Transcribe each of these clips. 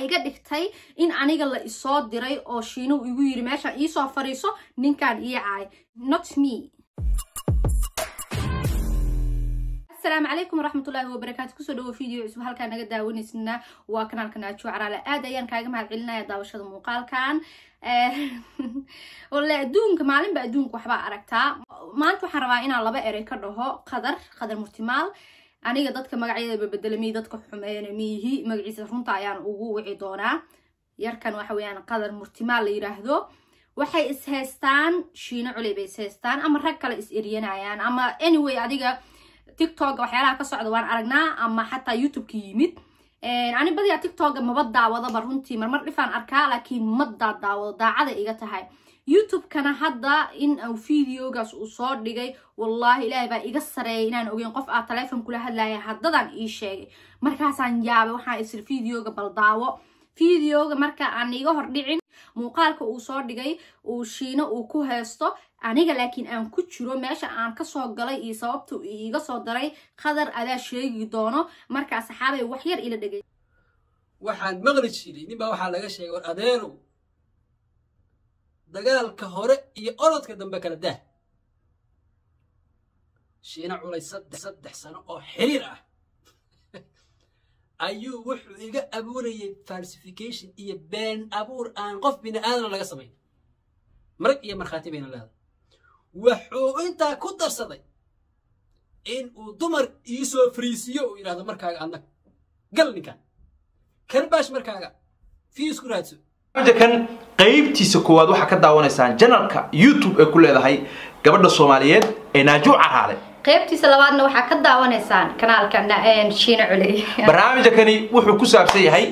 iga dhigtay in aniga la isoo diray oo shiino igu yiri meesha ii soo fariiso ninkan ii caay not me. السلام عليكم ورحمة الله وبركاته. كسر دو فيديو عصب هالكان نجد داوني سنة وكان ناجو على أديان كاجم هالعلنا يداوش هذا مقال كان ولا دون كمالين بقى دون كحبا عركتها ما أنتوا حرواين على بقى ريكارده قدر مرتمال أنا قدرت كمجعية ببدل ميدات كحماية ميهي مجلس رنطة يعني وعيدونا يركن وحويان قدر مرتمال يرهدو وحي إسهستان شينا علي بيسهستان أما ركلا إسئرينا يعني أما anyway أديك تيك توك وحيالها كسعد وان أرقنا أما حتى يوتيوب كيميد أنا بدي تيك توك ما بدع وضع برهنتي مرمر لفان أركا لكن مدع دعوة عادة إيجاتها يوتيوب كان هذا إن أو فيديو جالس أصور دقي والله لا يبقى يقصري إن أنا أجين قف أطلعهم كلها لا يحدد عن إيش شيء مركز عن جاب وحنا يصير فيديو قبل دعوة فيديو مركز عن يجهر دعين مقالك أصور دقي وشينا وكوهستو aniga laakiin aan ku jiro meesha aan ka soo galay iyo sababtu iiga soo daray qadar adaa sheegi doono marka saxaabay wax yar ila dhagay waxaan maqli jiray ninba waxa laga sheegay war adeero dagaalka hore iyo orodka dambe kala daa shiina culay saddex sano oo xiriir ah ayuu wuxuu iga abuurayay falsification iyo been abuur aan qof bini aadan laga sameeyo marag iyo markhaati bayna leedahay wuxuu intaa ku darsaday in uu dumar ii soo fariisiyo uu yiraahdo markaaga anag gal ninkan karbaash markaaga fiis ku raadso kan qaybtiisa koowaad waxa ka daawanaysaan channelka YouTube ee ku leedahay gabadha Soomaaliyeed ee Naajo Caraale qaybtiisa labaadna waxa ka daawanaysaan kanaalka Shiina Culey barnaamijkani wuxuu ku saabsan yahay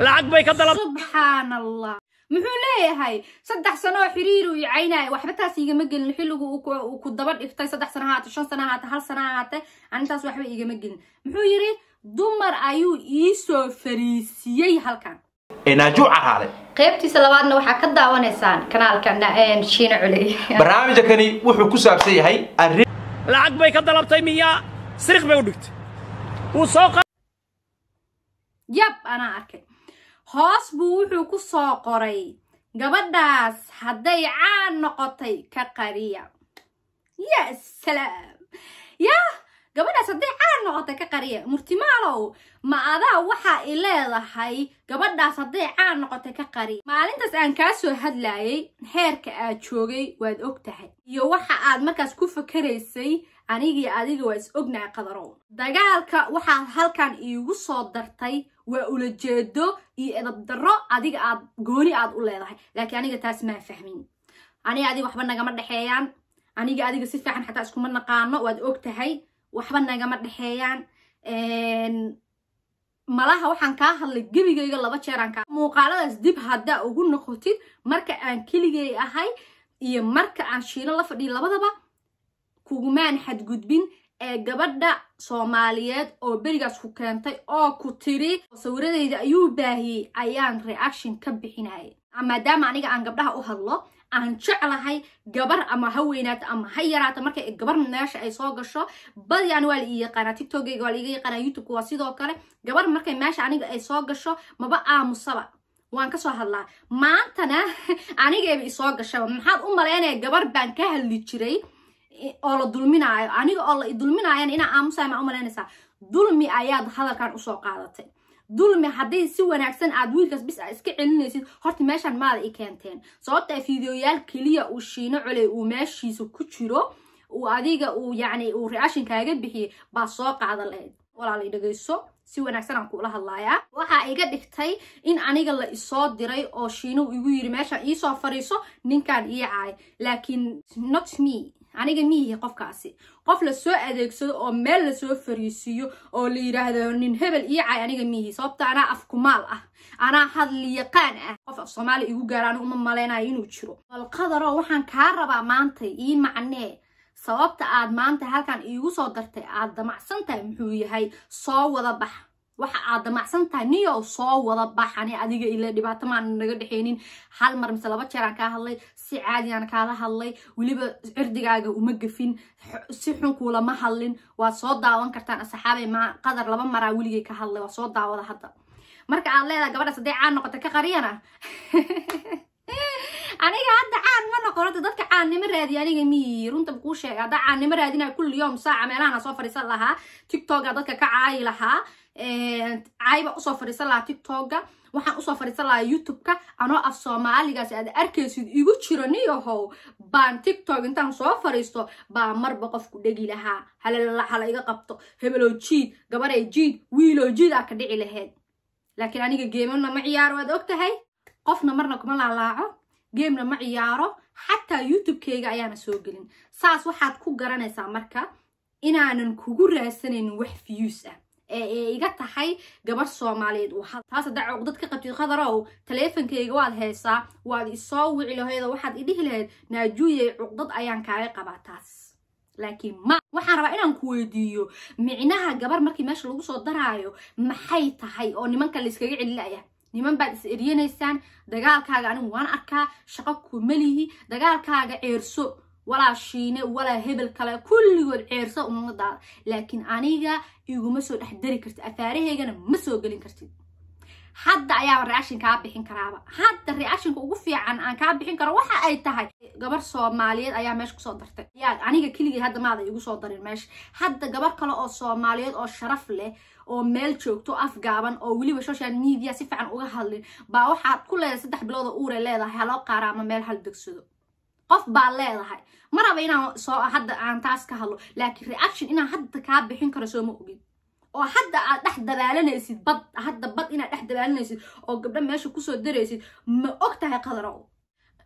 lacag bay ka dalab subhanallah muxuu leeyahay 3 sano xiriir uu yacaynay waxba taas igama gelin xilligu uu ku daba dhigtay 3 sano haata 5 sano haata 1 sano haata arintaas waxba igama gelin muxuu yiri dumar ayuu ii soo fariisiyay halkan Naajo Caraale qaybtiisa labaadna waxa ka daawanaysaan kanaalka Shiina Culey barnaamijkani wuxuu ku saabsan yahay lacag bay ka dalabtay miya sirq bay u dhigtay uu soo yab ana arkay hoos buu wuxuu ku soo qoray gabadhaas hadday caan noqotay ka qariya ya salaam ya gabadhaas hadday caan noqotay ka qariya murtimaalow ma adaa waxa ay leedahay gabadhaas hadday caan noqotay ka qariya maalintaas aan ka soo hadlayay heerka aad joogay waad ogtahay iyo waxa aad markaas ku fakaraysay anigii adiga waa is ognaay qadarow dagaalka waxa halkan iigu soo dartay waa ula jeedo iyo edab darro adiga aad gooni aad u leedahay laakiin aniga taas ma fahmin aniga adiga waxba nagama dhaxeeyaan aniga adiga si fiican xataa isku ma naqaano waad ogtahay waxba nagama dhaxeeyaan malaha waxaan ka hadlay gabigayga 2 jeer aan ka muuqaaladaas dib hadda ugu noqotid marka aan keligay ahay iyo marka aan shiino la fadhiyo labadaba kugumaan xadgudbin ee gabadha Soomaaliyeed oo berigaas ku keentay oo ku tiri sawiradeeda ayuu baahiyay ayaan reaction ka bixinay maadaama aniga aan gabdhaha u hadlo aan jeclahay gabar ama haweenaad ama hayaraata marka gabar meesha ay soo gasho badi aan waa ii yaqaan TikTok-gayga waa ii yaqaan YouTube waa sidoo kale gabar marka meesha aniga ay soo gasho maba aamusaba waan ka soo hadlaa maantana aniga ay soo gasho maxaad u maleynay gabar baan ka hadli jiray oo la dulminaayo aniga oo la dulminaayeen ina aamusay ma u maleynaysaa dulmi ayaad hadalkan u soo qaadatay dulmi haddii si wanaagsan aad wiilkaas bis iska celinaysid horta meeshan maada i keenteen sababta fiidiyoyaal kaliya uu Shiino Culey uu meeshiisa ku jiro uu adiga uu yani uu reaction kaaga bixiyay baa soo qaadan lahayd walaalay dhageyso si wanaagsan aan kula hadlayaa waxa iga dhigtay in aniga la isoo diray oo Shiino igu yiri meesha ii soo fariiso ninkan ii caay laakiin not me aniga mihi qofkaasi qof la soo adeegsado oo meel la soo fariisiyo oo la yiraahdo nin hebel ii caay aniga mihi sababta ana afkumaal ah ana hadli yaqaan ah qof Soomaali igu gaaraan uma maleynayo inuu jiro wal qadaro waxaan ka rabaa maanta ii macnee sababta aad maanta halkan iigu soo dartay aad damacsan tahay muxuu yahay soo wada bax waxa aad damacsan tahay niyo soo wada baxani adiga ila dhibaato ma naga dhaxeenin hal mar mise 2 jeer aan ka hadlay si caadi aan ka hadlay waliba cirdigaaga uma gafin si xun kula ma hadlin waa soo daawan kartaan asxaabay ma qadar 2 mar wiligay ka hadlay waa soo daawada hadda marka aad leedahay gabadhaas hadday caan noqoto ka qariyana aniga hadda caan ma noqonato dadka caannimo raadiya aniga mii runta kuu sheega hadda caannimo raadinaya kulli yoom saaca meelahan soo fadhiisan lahaa tiktoka dadka ka caayi lahaa cayba usoo fadhiisan lahaa tiktoka waxaan usoo fadhiisan lahaa youtube-ka anoo af soomaaligaas aad arkaysid igu jiro niyahow baan tiktok intaan soo fadhiisto baa marba qofku dhegi lahaa hala iga qabto hebeloo jiid gabarey jiid wiiloo jiid aa ka dhici lahayd laakiin aniga geemana ma ciyaaro waad og tahay qofna marna kuma laalaaco geemna ma ciyaaro xataa youtube-keyga ayaana soo gelin saas waxaad ku garanaysaa marka inaanan kugu raadsanaynin wax views ah ee iga tahay gabar Soomaaliyeed oo taas hadda caqdad ka qabtid khadarow taleefankeyga waad heesaa waad isoo wici lahayd waxaad idhihi lahayd naajuye caqdad ayaan kaaga qabaa taas laakiin ma waxaan rabaa inaan ku weydiiyo micnaha gabar markii meesha lagu soo daraayo maxay tahay oo nimanka la iskaga celilaya niman baad is eriyanaysaan dagaalkaaga anigu waan arkaa shaqo ku malihi dagaalkaaga ceerso ولا شينه ولا هبل كلا كل يقول عرسه ومضى لكن أنيجا يقوم مسود أحضري كرت أثاره جنا مسود قلين كرتي حتى أيام الرئاسين كعب بحين كرابة حتى الرئاسين كوفي عن كعب بحين كرا وح أي تهاي جبر صوماليات أيام مش صدرت يعني أنيجا كل هذا ماذا يقول صدر المش حتى جبر كلا صوماليات أو شرف له أو ميل شوك تو أفجابن أو ولي بشوشان ميديا سيف عن أوجهالين بأوحد كل سدح بلاد أورا لا ده حلا قرامة ميل هالدكسدو قف بالله مرة بينا صو حد عن تاسك هلو لكن رياكشن إنا حد كعب بحين كرسو مؤجد أو حد تحت بالنا يصير بط حد بط إنا تحت بالنا يصير أو قبل ما يشوف كسر دريسي ما أكتها قدروا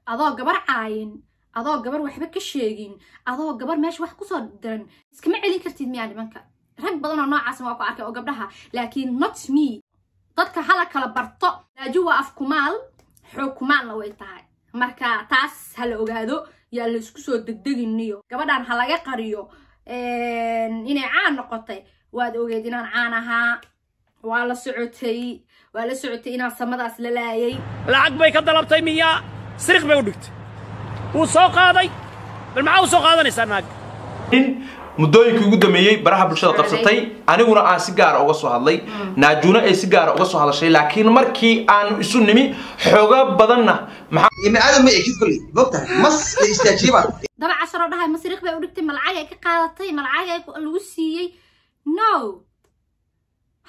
أضاء جبر عين أضاء جبر وحبك الشيجين أضاء جبر ماشي واحد كسر درن اسكمع لي كرتين يعني منك رك بدنا نوع عسى واقع أو قبلها لكن not me ضدك حلك على برطة لا جوا أفكمال حكمان لو يتعي marka taas hal ogaado yaa la isku soo degdeginayo gabadhan halaga qariyo inay caan noqotay waad ogeed inaan caan ahaa waa la socotay inaan samadaas la laayay lacag bay ka dalabtay miya sariq bay u dhigtay uu soo qaaday bal maxaa uu soo qaadanaysaa naag in muddooyinkii ugu dambeeyay baraha bulshada qabsatay aniguna aan si gaar ah uga soo hadlay naajuna ay si gaar ah uga soo hadashay laakiin markii aan isu nimi xoga badanna maxaa in aadam ma ekid kulli bogta mas istaajiba daba casro dhahay masriiq bay u dhigtay malacag ay ka qaadatay malacag ay lagu siiyay no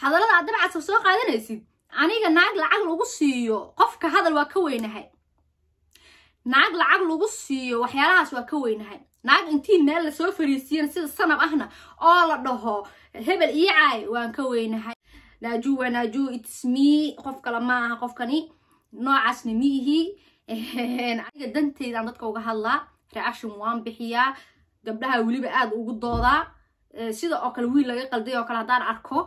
hadalada daba casro soo qaadanaysid aniga naag lacag lagu siiyo qofka hadal waa ka weynahay naag lacag lagu siiyo waxyaalahaas waa ka weynahay naag intii meel la soo fariisiyeen sida sanab ahna oo la dhaho hebel ii caay waan ka weynahay naaju it's me qof kale ma aha qofkani noocaasna miihi aniga danteyda aan dadka uga hadlaa reaction waan bixiyaa gabdhaha weliba aad ugu doodaa sida oo kale wiil laga qalday oo kale haddaan arko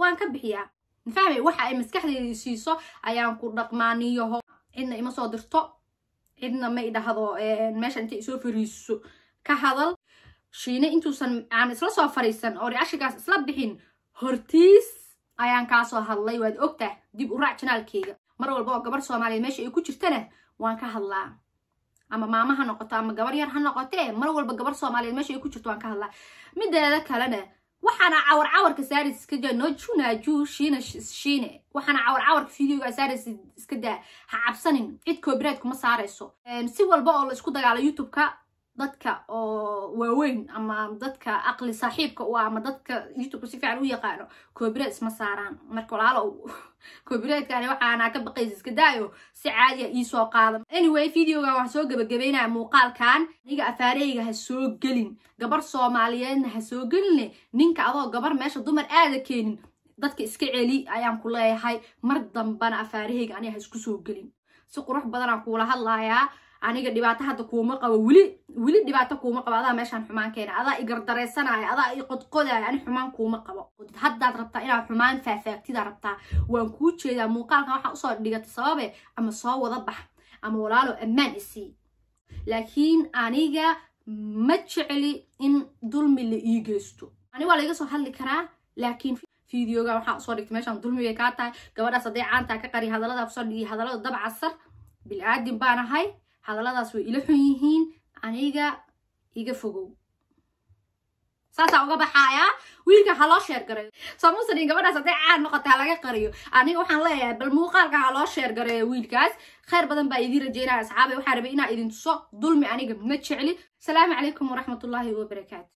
waan ka bixiyaa fahmay waxa ay maskaxdayda siiso ayaan ku dhaqmaaniyaho cidna ima soo dirto cidna ma idhahdo meesha inta isoo fariiso ka hadal shiine intuusan aan isla soo fariisan oo reactionkaas isla bixin hortiis ayaan ka soo hadlay waad ogtahay dib u raac channelkeyga mar walba oo gabar Soomaaliyeed meesha ay ku jirtana waan ka hadlaa ama maama ha noqoto ama gabar yar ha noqotee mar walba gabar Soomaaliyeed meesha ay ku jirto waan ka hadlaa mideeda kalena waxaana cawarka saaris iska jaa naaju shiine waxaana cawarka fiidiyoga saaris iska daa ha cabsanin cid copyright kuma saarayso si walba oo la isku dagaalo youtube-ka dadka oo waaweyn ama dadka aqli saaxiibka u ama dadka youtube si fiican u yaqaano copyright isma saaraan marka walaalo copyright-kaani waxaana ka baqaysa iska daayo si caadi ah ii soo qaada anyway fiidiyoga waxaan soo gabagabeynaa muuqaalkan aniga afaareyga ha soo gelin gabar Soomaaliyeedna ha soo gelin ninka adoo gabar meesha dumar aada keenin dadka iska celi ayaan ku leeyahay mar dambana afaareyga aniga ha isku soo gelin si qurux badan aan kula hadlayaa aniga dhibaato hadda kuuma qabo wili dhibaato kuuma qabo adaa meeshan xumaan keena adaa igar dareysanaya adaa i qodqodaya ani xumaan kuuma qabo haddaad rabtaa inaad xumaan faahfaahtida rabtaa waan kuu jeedaa muuqaalkan waxaa usoo dhigata sababe ama soo wada bax ama walaalo ammaan isii laakiin aniga ma jeceli in dulmi la ii geysto ani waa laga soo hadli karaa laakiin fiidiyoga waxaa usoo dhigtay meeshan dulmiga kaa tahay gabadhaas hadday caantaa ka qari hadallada kusoo dhigi hadallada dab casar bil'aadin baan ahay hadalladaas way ila xun yihiin aniga iga fogow ساسا uga baxaya wiilka ha loo share gareeyo samuusan in gabadhaas haday caan noqotaa laga qariyo aniga waxaan leeyahay bal muuqaalka ha loo share gareeyo wiilkaas khayr badan baa idin rajeynaa asxaabay waxaan rabay inaan idin tuso dulmi aniga ma jecli salaamu calaykum waraxmatullaahi wabarakaatu